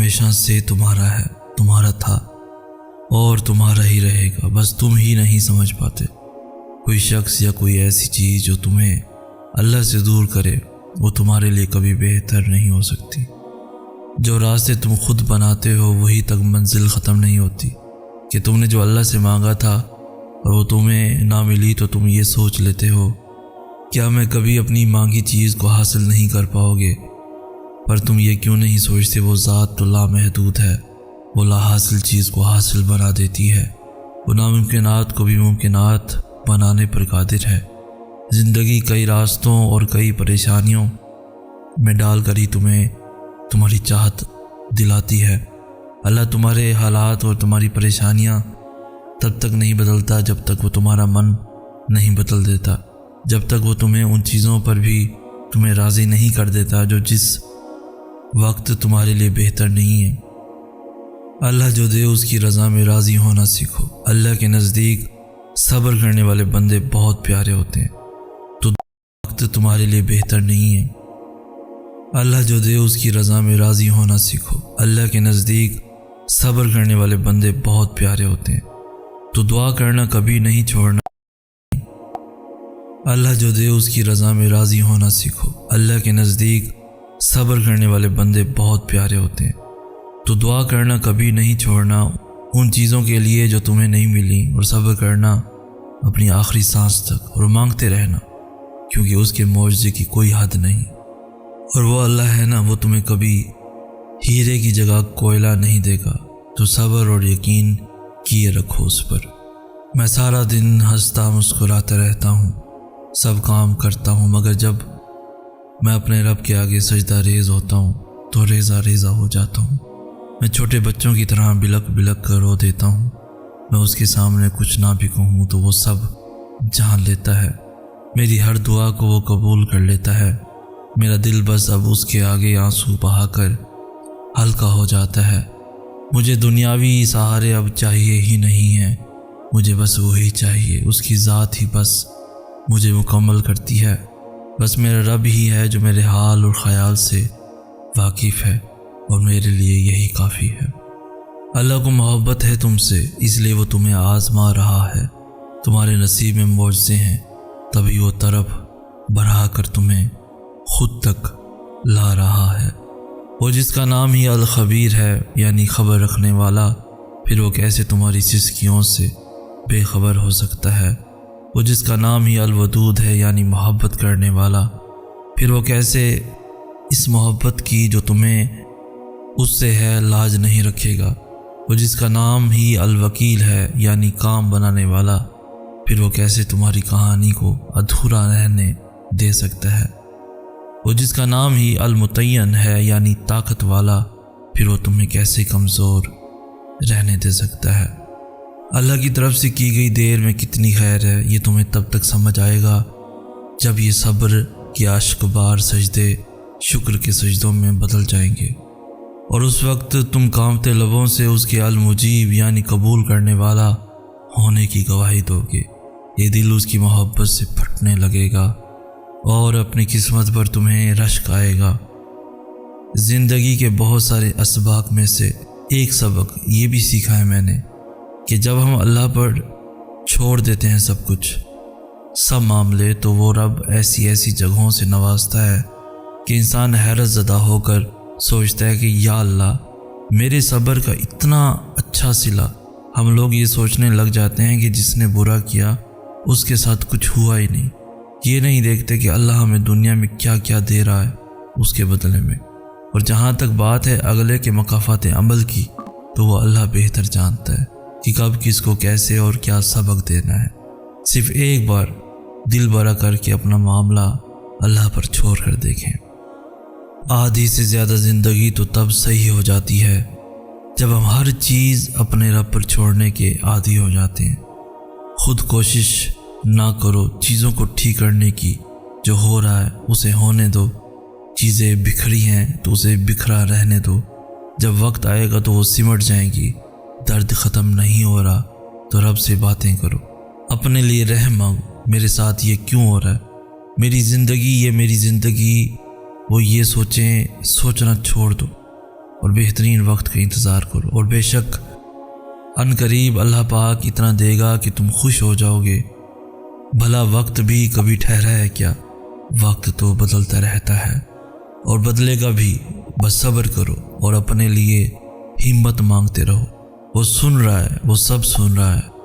ہمیشہ سے تمہارا ہے، تمہارا تھا اور تمہارا ہی رہے گا، بس تم ہی نہیں سمجھ پاتے۔ کوئی شخص یا کوئی ایسی چیز جو تمہیں اللہ سے دور کرے وہ تمہارے لیے کبھی بہتر نہیں ہو سکتی۔ جو راستے تم خود بناتے ہو وہی تک منزل ختم نہیں ہوتی کہ تم نے جو اللہ سے مانگا تھا اور وہ تمہیں نہ ملی تو تم یہ سوچ لیتے ہو کیا میں کبھی اپنی مانگی چیز کو حاصل نہیں کر پاؤ گے، پر تم یہ کیوں نہیں سوچتے وہ ذات تو لامحدود ہے، وہ لا حاصل چیز کو حاصل بنا دیتی ہے، وہ ناممکنات کو بھی ممکنات بنانے پر قادر ہے۔ زندگی کئی راستوں اور کئی پریشانیوں میں ڈال کر ہی تمہیں تمہاری چاہت دلاتی ہے۔ اللہ تمہارے حالات اور تمہاری پریشانیاں تب تک نہیں بدلتا جب تک وہ تمہارا من نہیں بدل دیتا، جب تک وہ تمہیں ان چیزوں پر بھی تمہیں راضی نہیں کر دیتا جو جس وقت تمہارے لیے بہتر نہیں ہے۔ اللہ جو دے اس کی رضا میں راضی ہونا سیکھو۔ اللہ کے نزدیک صبر کرنے والے بندے بہت پیارے ہوتے ہیں، تو وقت تمہارے لیے بہتر نہیں ہے۔ اللہ جو دے اس کی رضا میں راضی ہونا سیکھو۔ اللہ کے نزدیک صبر کرنے والے بندے بہت پیارے ہوتے ہیں، تو دعا کرنا کبھی نہیں چھوڑنا۔ اللہ جو دے اس کی رضا میں راضی ہونا سیکھو۔ اللہ کے نزدیک صبر کرنے والے بندے بہت پیارے ہوتے ہیں، تو دعا کرنا کبھی نہیں چھوڑنا ان چیزوں کے لیے جو تمہیں نہیں ملی، اور صبر کرنا اپنی آخری سانس تک، اور مانگتے رہنا کیونکہ اس کے معجزے کی کوئی حد نہیں۔ اور وہ اللہ ہے نا، وہ تمہیں کبھی ہیرے کی جگہ کوئلہ نہیں دے گا، تو صبر اور یقین کیے رکھو اس پر۔ میں سارا دن ہنستا مسکراتا رہتا ہوں، سب کام کرتا ہوں، مگر جب میں اپنے رب کے آگے سجدہ ریز ہوتا ہوں تو ریزہ ریزہ ہو جاتا ہوں۔ میں چھوٹے بچوں کی طرح بلک بلک کر رو دیتا ہوں۔ میں اس کے سامنے کچھ نہ بھی کہوں تو وہ سب جان لیتا ہے، میری ہر دعا کو وہ قبول کر لیتا ہے۔ میرا دل بس اب اس کے آگے آنسو بہا کر ہلکا ہو جاتا ہے۔ مجھے دنیاوی سہارے اب چاہیے ہی نہیں ہیں، مجھے بس وہی چاہیے، اس کی ذات ہی بس مجھے مکمل کرتی ہے۔ بس میرا رب ہی ہے جو میرے حال اور خیال سے واقف ہے، اور میرے لیے یہی کافی ہے۔ اللہ کو محبت ہے تم سے، اس لیے وہ تمہیں آزما رہا ہے۔ تمہارے نصیب میں معجزے ہیں، تبھی وہ طرف بڑھا کر تمہیں خود تک لا رہا ہے۔ وہ جس کا نام ہی الخبیر ہے، یعنی خبر رکھنے والا، پھر وہ کیسے تمہاری سسکیوں سے بے خبر ہو سکتا ہے؟ وہ جس کا نام ہی الودود ہے، یعنی محبت کرنے والا، پھر وہ کیسے اس محبت کی جو تمہیں اس سے ہے لاج نہیں رکھے گا؟ وہ جس کا نام ہی الوکیل ہے، یعنی کام بنانے والا، پھر وہ کیسے تمہاری کہانی کو ادھورا رہنے دے سکتا ہے؟ وہ جس کا نام ہی المتعین ہے، یعنی طاقت والا، پھر وہ تمہیں کیسے کمزور رہنے دے سکتا ہے؟ اللہ کی طرف سے کی گئی دیر میں کتنی خیر ہے، یہ تمہیں تب تک سمجھ آئے گا جب یہ صبر کے عشق بار سجدے شکر کے سجدوں میں بدل جائیں گے، اور اس وقت تم کانپتے لبوں سے اس کے المجیب یعنی قبول کرنے والا ہونے کی گواہی دو گے۔ یہ دل اس کی محبت سے پھٹنے لگے گا اور اپنی قسمت پر تمہیں رشک آئے گا۔ زندگی کے بہت سارے اسباق میں سے ایک سبق یہ بھی سیکھا ہے میں نے کہ جب ہم اللہ پر چھوڑ دیتے ہیں سب کچھ، سب معاملے، تو وہ رب ایسی ایسی جگہوں سے نوازتا ہے کہ انسان حیرت زدہ ہو کر سوچتا ہے کہ یا اللہ میرے صبر کا اتنا اچھا صلہ۔ ہم لوگ یہ سوچنے لگ جاتے ہیں کہ جس نے برا کیا اس کے ساتھ کچھ ہوا ہی نہیں، یہ نہیں دیکھتے کہ اللہ ہمیں دنیا میں کیا کیا دے رہا ہے اس کے بدلے میں۔ اور جہاں تک بات ہے اگلے کے مقافات عمل کی، تو وہ اللہ بہتر جانتا ہے کہ کب کس کو کیسے اور کیا سبق دینا ہے۔ صرف ایک بار دل بڑا کر کے اپنا معاملہ اللہ پر چھوڑ کر دیکھیں۔ آدھی سے زیادہ زندگی تو تب صحیح ہو جاتی ہے جب ہم ہر چیز اپنے رب پر چھوڑنے کے عادی ہو جاتے ہیں۔ خود کوشش نہ کرو چیزوں کو ٹھیک کرنے کی، جو ہو رہا ہے اسے ہونے دو، چیزیں بکھری ہیں تو اسے بکھرا رہنے دو، جب وقت آئے گا تو وہ سمٹ جائیں گی۔ درد ختم نہیں ہو رہا تو رب سے باتیں کرو، اپنے لیے رحم مانگو، میرے ساتھ یہ کیوں ہو رہا ہے، میری زندگی وہ یہ سوچنا چھوڑ دو اور بہترین وقت کا انتظار کرو، اور بے شک ان قریب اللہ پاک اتنا دے گا کہ تم خوش ہو جاؤ گے۔ بھلا وقت بھی کبھی ٹھہرا ہے کیا؟ وقت تو بدلتا رہتا ہے اور بدلے گا بھی، بس صبر کرو اور اپنے لیے ہمت مانگتے رہو۔ وہ سن رہا ہے، وہ سب سن رہا ہے،